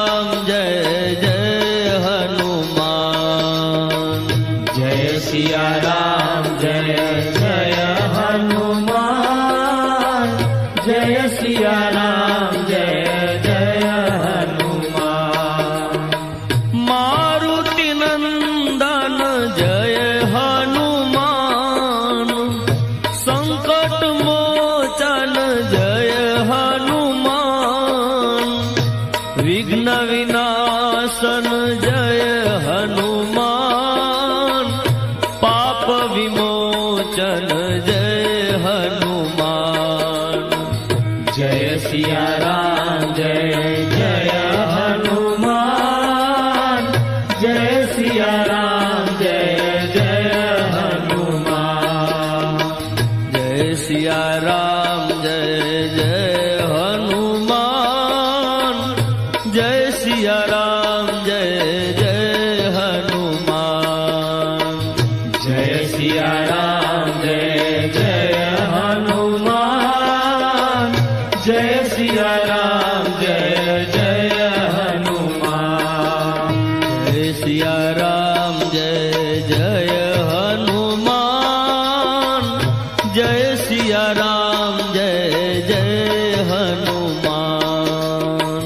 राम जय जय हनुमान। जय सिया राम जय जय हनुमान। जय सिया राम जय जय हनुमान। मारुति नंदन जय हनुमान। संकट मोचन जय हनुमान। विघ्न विनाशन जय हनुमान। पाप विमोचन जय हनुमान। जय सिया राम जय जय हनुमान। जय सिया राम जय जय हनुमान। जय सिया राम जय जय हनुमान। जय सिया राम जय जय हनुमान। जय सिया राम जय जय हनुमान। जय सिया राम जय जय हनुमान। जय सिया राम जय जय हनुमान। जय सिया राम जय जय हनुमान।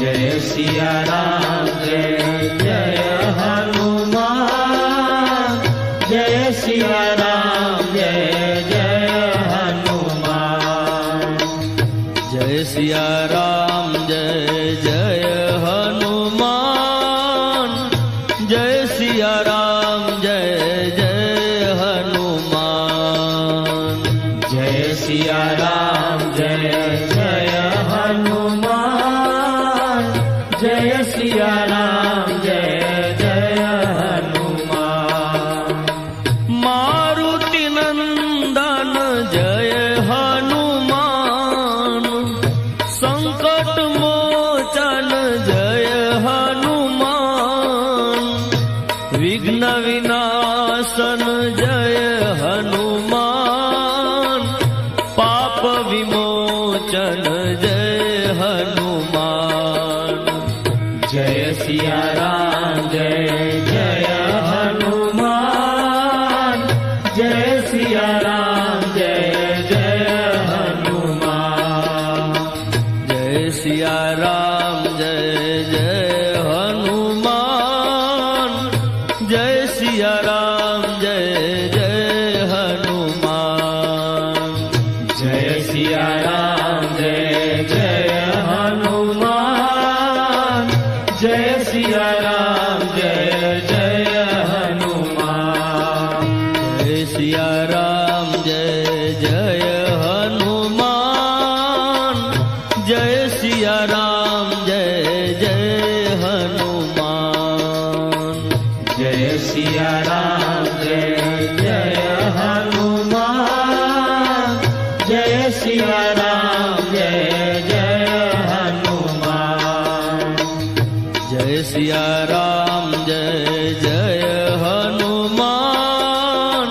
जय सिया राम जय जय हनुमान। जय सिया राम जय जय हनुमान। जय सिया राम जय जय हनुमान। जय सिया राम जय जय हनुमान। जय सिया राम जय जय हनुमान। जय सिया राम जय जय हनुमान। मारुति नंदन जय हनुमान। संकट मोचन जय हनुमान। विघ्न विनाशन जय हनुमान। पाप विमोचन जय हनुमान। जय सिया राम जय जय हनुमान। जय सिया राम जय जय हनुमान। जय सिया राम जय जय हनुमान। जय सिया राम जय जय हनुमान। जय सिया राम जय जय हनुमान। जय सिया राम जय जय हनुमान। जय सिया राम जय जय हनुमान। जय सिया राम जय जय हनुमान। जय सिया राम जय जय हनुमान। जय सिया राम जय जय हनुमान। जय सिया राम जय जय हनुमान।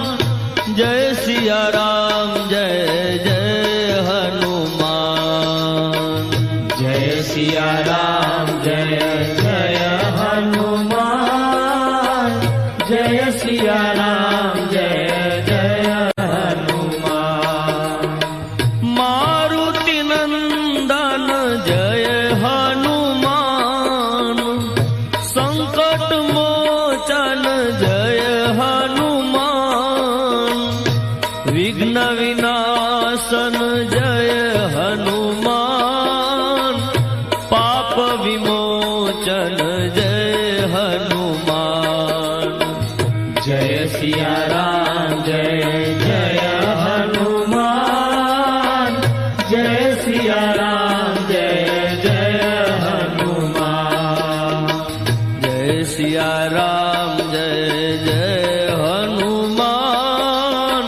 जय सिया राम जय जय हनुमान। जय सिया राम जय जय हनुमान। जय सिया राम जय जय हनुमान। मारुति नंदन जय हनुमान। संकट मोचन जय हनुमान। विघ्न विनाशन जय हनुमान। पाप विमोचन जय हनुमान। जय सिया राम जय जय हनुमान। जय सिया राम जय जय हनुमान। जय सिया राम जय जय हनुमान।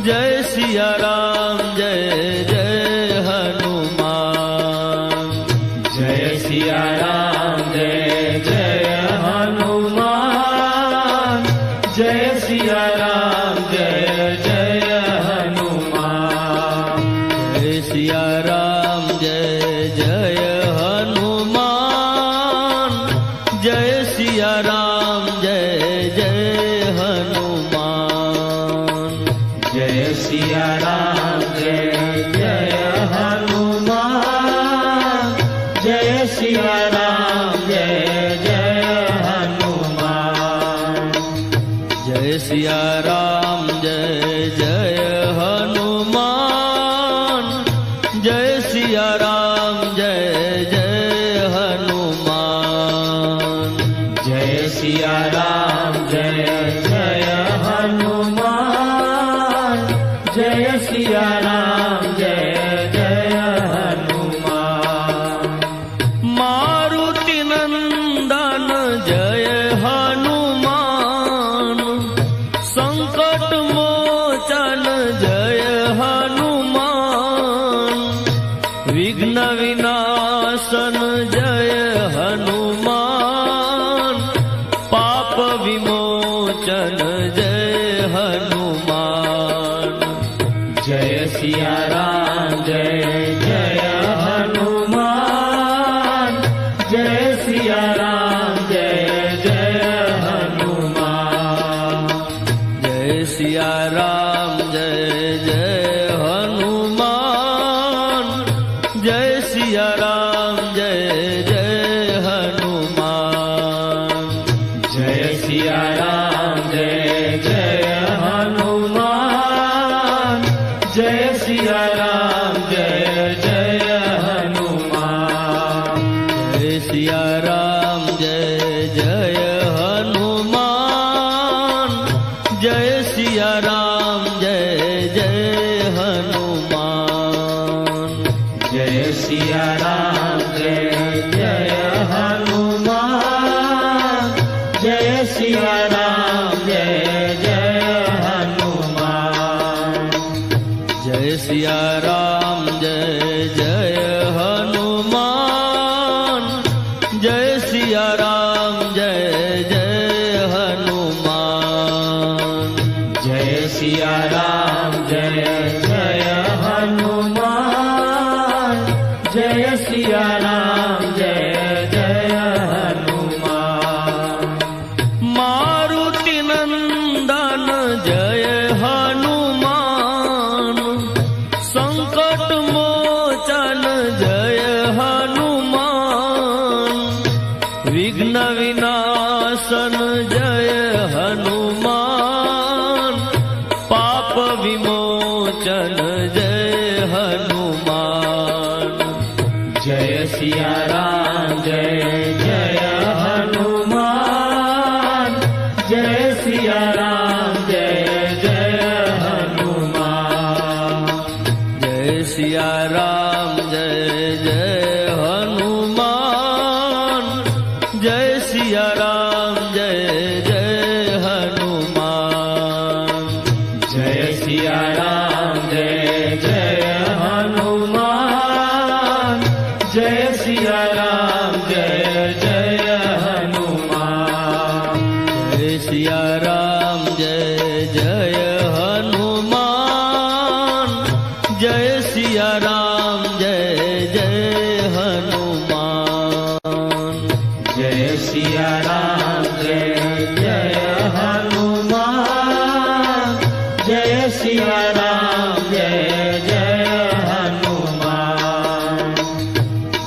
जय सिया राम जय जय हनुमान। जय सिया राम जय जय हनुमान। जय सिया राम जय जय हनुमान। जय सिया राम जय जय हनुमान। सिया राम जय जय हनुमान। जय सिया राम जय जय हनुमान। जय सिया राम जय जय हनुमान। जय सिया राम जय जय हनुमान। जय सिया राम जय जय हनुमान। जय सिया राम जय जय हनुमान। जय सिया राम जय जय हनुमान। मारुति नंदन जय हनुमान। संकट मोचन जय हनुमान। विघ्न विनाशन जय हनुमान। पाप विमोचन जय हनुमान। जय सिया राम जय जय हनुमान। जय सिया राम जय जय हनुमान। जय सिया राम जय जय हनुमान। जय सिया राम जय जय हनुमान। जय सिया राम जय जय हनुमान। जय सिया राम जय जय हनुमान। जय सिया राम जय जय हनुमान। जय सिया राम जय जय हनुमान। जय सिया राम जय जय हनुमान। जय सिया राम जय जय हनुमान। जय सिया राम जय जय हनुमान। जय सिया राम जय जय हनुमान। जय सिया राम जय जय हनुमान। जय सिया राम जय जय हनुमान। मारुति नंदन जय हनुमान। संकट मोचन जय हनुमान। विघ्न विनाशन जय हनुमान। पाप विमोचन जय हनुमान। जय सिया राम जय जय हनुमान। जय सिया राम जय जय हनुमान। जय सिया राम जय जय हनुमान। जय सिया राम जय जय हनुमान। जय सिया राम जय जय हनुमान। जय सिया राम जय जय हनुमान। जय सिया राम जय जय हनुमान। जय सिया राम जय जय हनुमान। जय सिया राम जय जय हनुमान। जय सिया राम जय जय हनुमान।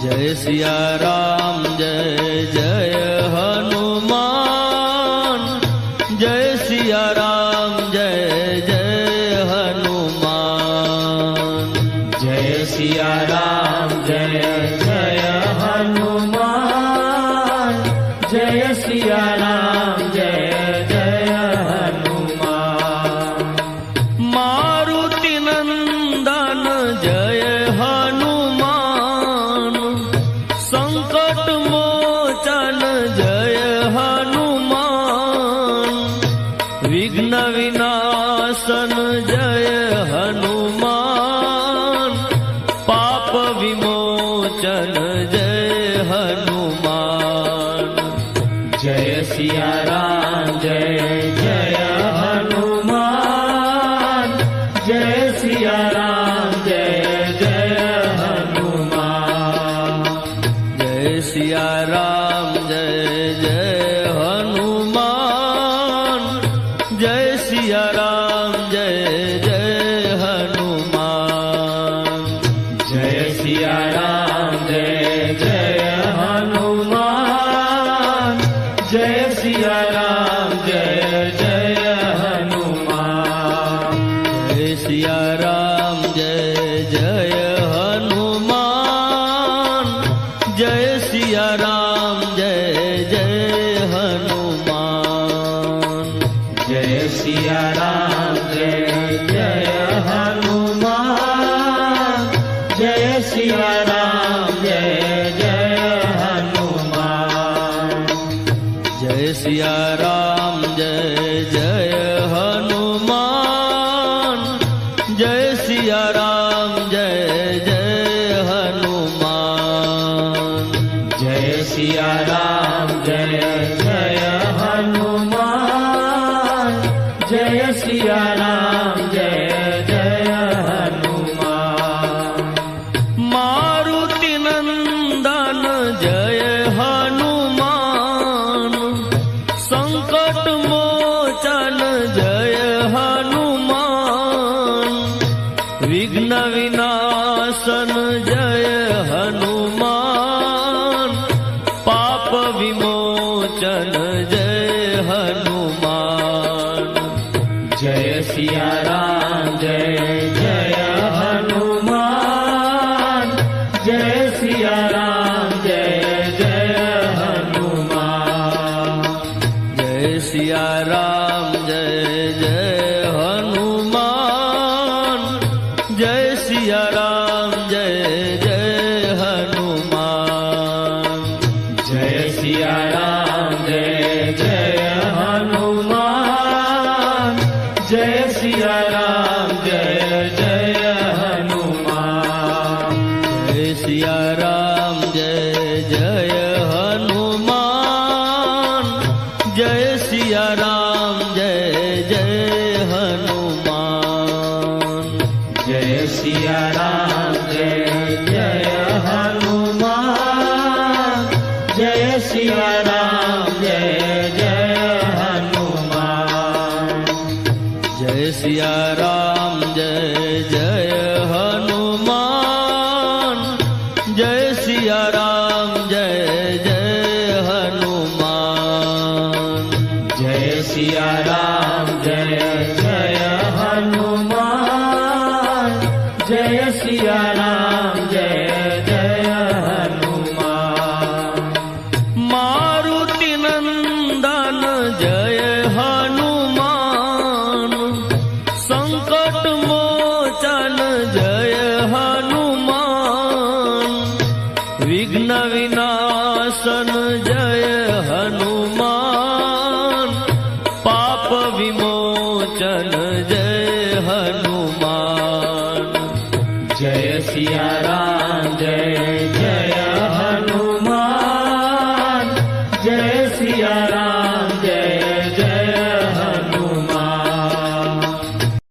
जय सिया राम जय जय हनुमान। जय सिया राम जय जय हनुमान। जय सिया राम जय जय हनुमान। जय सिया राम जय जय हनुमान। मारुति नंदन जय हनुमान। संकट मोचन जय हनुमान। विघ्न विनाशन जय हनुमान। पाप विमोचन जय हनुमान। जय सिया राम जय जय हनुमान। जय सिया राम जय जय हनुमान। जय सिया राम जय जय રામ જય જય હનુમાન જય સિયા રામ જય જય હનુમાન જય સિયા રામ જય જય હનુમાન જય સિયા રામ જય જય હનુમાન જય સિયા રામ જય જય હનુમાન જય સિયા રામ જય જય હનુમાન જય સિયા રામ જય જય હનુમાન મારુતિ નંદન જય હનુમાન સંકટ મોચન જય હનુમાન વિઘ્ન વિનાશન જય હનુમાન પાપ વિમોચન જય હનુમાન જય સિયા રામ જય જય હનુમાન જય સિયા રામ જય જય હનુમાન જય સિયા રામ જય જય હનુમાન જય સિયા રામ જય જય હનુમાન જય સિયા રામ જય જય હનુમાન જય સિયા રામ જય જય હનુમાન જય સિયા રામ જય જય હનુમાન જય સિયા રામ જય જય હનુમાન જય સિયા રામ જય જય હનુમાન જય સિયા રામ જય જય હનુમાન જય સિયા રામ જય જય હનુમાન જય સિયા રામ જય જય હનુમાન જય સિયા રામ જય જય હનુમાન જય સિયા રામ જય જય હનુમાન મારુતિ નંદન જય હનુમાન સંકટ મોચન જય હનુમાન વિઘ્ન વિનાશન જય હનુમાન પાપ વિમોચન જય હનુમાન જય સિયા